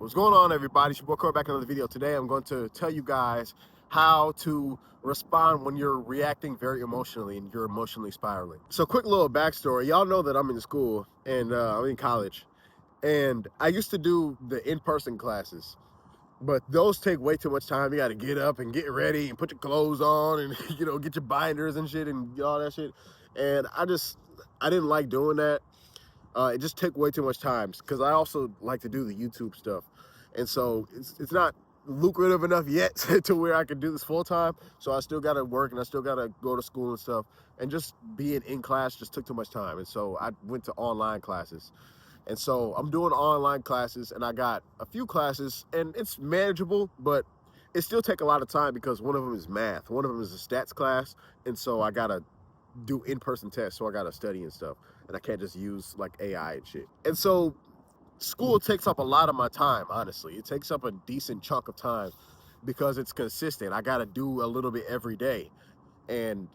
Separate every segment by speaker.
Speaker 1: What's going on, everybody? It's your boy Corey back in another video. Today I'm going to tell you guys how to respond when you're reacting very emotionally and you're emotionally spiraling. So quick little backstory. Y'all know that I'm in school and I'm in college, and I used to do the in-person classes, but those take way too much time. You got to get up and get ready and put your clothes on and get your binders and shit and all that shit. And I didn't like doing that. It just took way too much time because I also like to do the YouTube stuff, and so it's not lucrative enough yet to where I can do this full time. So I still got to work and I still got to go to school and stuff. And just being in class just took too much time, and so I went to online classes. And so I'm doing online classes, and I got a few classes, and it's manageable, but it still take a lot of time because one of them is math, one of them is a stats class, and so I gotta do in-person tests, so I gotta study and stuff, and I can't just use like AI and shit. And so school takes up a lot of my time, honestly. It takes up a decent chunk of time because it's consistent. I gotta do a little bit every day, and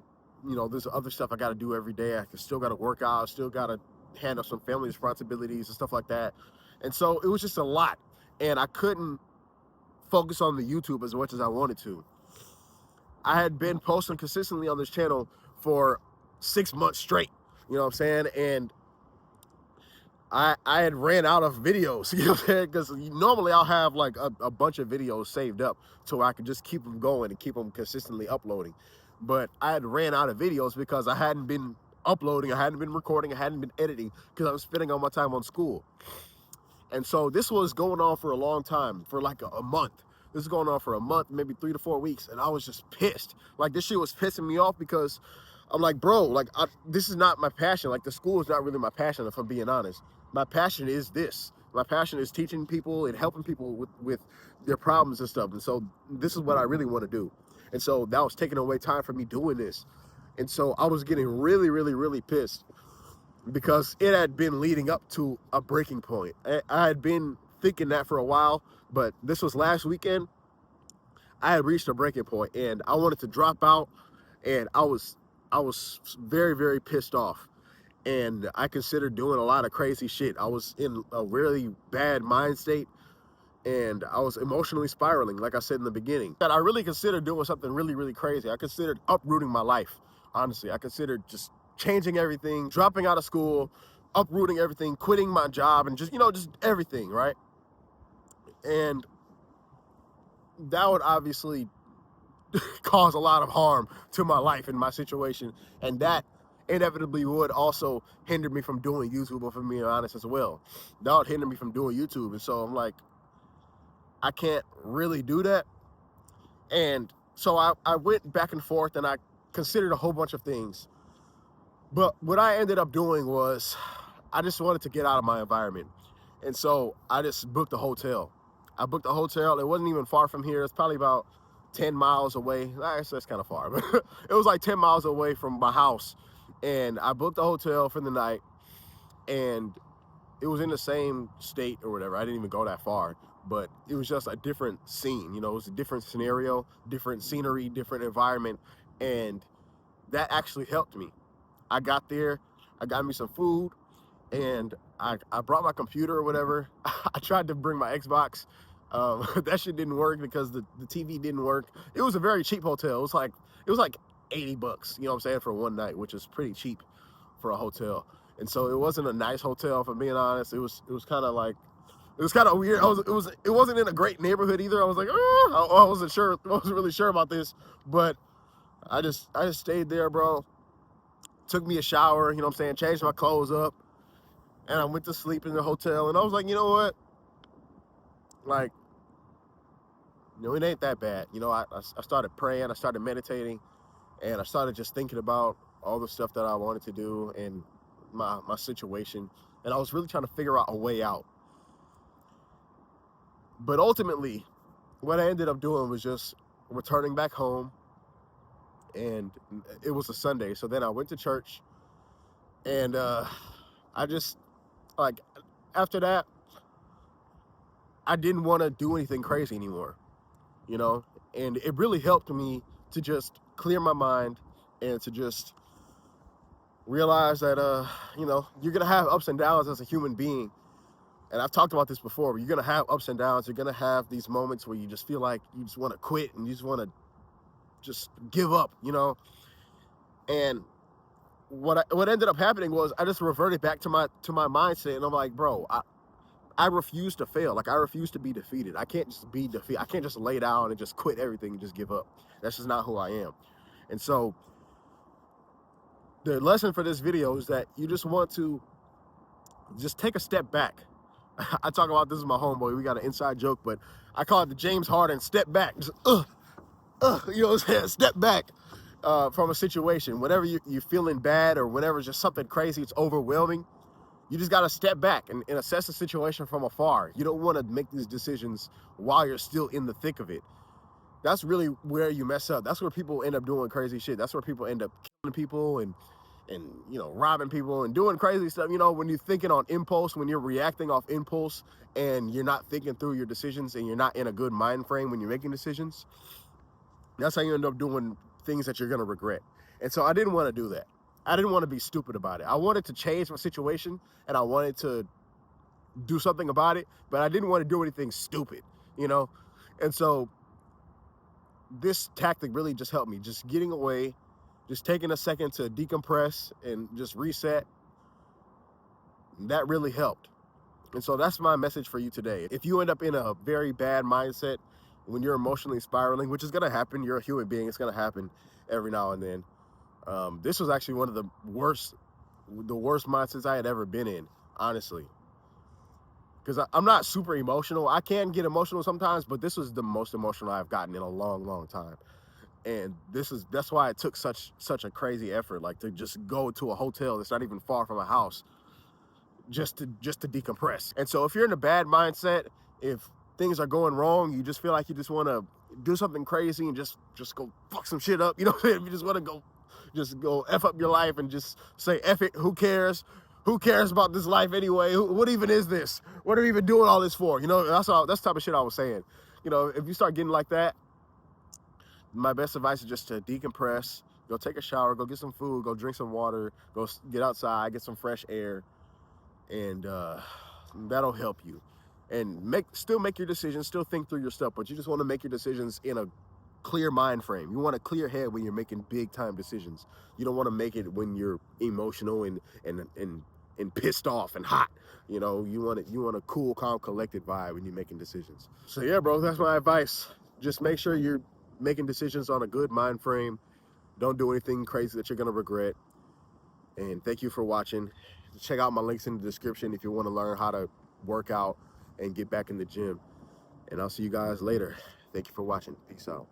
Speaker 1: there's other stuff I gotta do every day. I still gotta work out, still gotta handle some family responsibilities and stuff like that. And so it was just a lot, and I couldn't focus on the YouTube as much as I wanted to. I had been posting consistently on this channel for 6 months straight, you know what I'm saying? And I had ran out of videos, you know what I'm saying? Because normally I'll have like a bunch of videos saved up to where I could just keep them going and keep them consistently uploading. But I had ran out of videos because I hadn't been uploading, I hadn't been recording, I hadn't been editing because I was spending all my time on school. And so this was going on for a long time, for like a month. This is going on for a month, maybe 3 to 4 weeks, and I was just pissed. Like, this shit was pissing me off because I'm like, bro, like, this is not my passion. Like, the school is not really my passion, if I'm being honest. My passion is this. My passion is teaching people and helping people with their problems and stuff. And so this is what I really want to do. And so that was taking away time from me doing this. And so I was getting really, really, really pissed because it had been leading up to a breaking point. I had been thinking that for a while, but this was last weekend. I had reached a breaking point and I wanted to drop out, and I was very, very pissed off, and I considered doing a lot of crazy shit. I was in a really bad mind state, and I was emotionally spiraling, like I said in the beginning. That I really considered doing something really, really crazy. I considered uprooting my life. Honestly, I considered just changing everything, dropping out of school, uprooting everything, quitting my job, and just everything, right? And that would obviously cause a lot of harm to my life and my situation, and that inevitably would also hinder me from doing YouTube, if I'm being honest, as well. That would hinder me from doing YouTube, and so I'm like, I can't really do that. And so I went back and forth, and I considered a whole bunch of things. But what I ended up doing was I just wanted to get out of my environment. And so I just booked a hotel. I booked a hotel. It wasn't even far from here. It's probably about 10 miles away. Actually, that's kind of far, but it was like 10 miles away from my house. And I booked a hotel for the night, and it was in the same state or whatever. I didn't even go that far, but it was just a different scene. It was a different scenario, different scenery, different environment. And that actually helped me. I got there, I got me some food, and I brought my computer or whatever. I tried to bring my Xbox. That shit didn't work because the TV didn't work. It was a very cheap hotel. It was like 80 bucks, you know what I'm saying, for one night, which is pretty cheap for a hotel. And so it wasn't a nice hotel, if I'm being honest. It was kind of like, it was kind of weird. It wasn't in a great neighborhood either. I was like, oh, I wasn't sure. I wasn't really sure about this, but I just stayed there, bro. Took me a shower, you know what I'm saying, changed my clothes up, and I went to sleep in the hotel. And I was like, you know what? Like, it ain't that bad. I started praying, I started meditating, and I started just thinking about all the stuff that I wanted to do and my situation. And I was really trying to figure out a way out. But ultimately, what I ended up doing was just returning back home, and it was a Sunday. So then I went to church, and I just, like, after that, I didn't want to do anything crazy anymore, and it really helped me to just clear my mind and to just realize that, you're going to have ups and downs as a human being. And I've talked about this before, but you're gonna have ups and downs. You're gonna have these moments where you just feel like you just want to quit and you just want to just give up, you know. And what ended up happening was I just reverted back to my mindset, and I'm like, bro, I refuse to fail. Like, I refuse to be defeated. I can't just be defeated. I can't just lay down and just quit everything and just give up. That's just not who I am. And so the lesson for this video is that you just want to just take a step back. I talk about this with my homeboy. We got an inside joke, but I call it the James Harden step back. Just, you know what I'm saying? Step back from a situation. Whenever you're feeling bad or whenever it's just something crazy, it's overwhelming, you just got to step back and assess the situation from afar. You don't want to make these decisions while you're still in the thick of it. That's really where you mess up. That's where people end up doing crazy shit. That's where people end up killing people and you know, robbing people and doing crazy stuff. You know, when you're thinking on impulse, when you're reacting off impulse and you're not thinking through your decisions and you're not in a good mind frame when you're making decisions, that's how you end up doing things that you're going to regret. And so I didn't want to do that. I didn't want to be stupid about it. I wanted to change my situation and I wanted to do something about it, but I didn't want to do anything stupid, you know? And so this tactic really just helped me, just getting away, just taking a second to decompress and just reset. That really helped. And so that's my message for you today. If you end up in a very bad mindset when you're emotionally spiraling, which is going to happen, you're a human being, it's going to happen every now and then. This was actually one of the worst mindsets I had ever been in, honestly. Because I'm not super emotional. I can get emotional sometimes, but this was the most emotional I've gotten in a long, long time. And that's why it took such a crazy effort, like to just go to a hotel that's not even far from a house just to decompress. And so if you're in a bad mindset, if things are going wrong, you just feel like you just want to do something crazy and just go fuck some shit up, you know what I'm saying? You just want to go F up your life and just say F it, who cares? Who cares about this life anyway? What even is this? What are we even doing all this for? You know, that's the type of shit I was saying. You know, if you start getting like that, my best advice is just to decompress, go take a shower, go get some food, go drink some water, go get outside, get some fresh air, and that'll help you. And still make your decisions, still think through your stuff, but you just want to make your decisions in a clear mind frame. You want a clear head when you're making big time decisions. You don't want to make it when you're emotional and pissed off and hot. You know, you want a cool, calm, collected vibe when you're making decisions. So yeah, bro, that's my advice. Just make sure you're making decisions on a good mind frame. Don't do anything crazy that you're gonna regret. And thank you for watching. Check out my links in the description if you want to learn how to work out and get back in the gym. And I'll see you guys later. Thank you for watching. Peace out.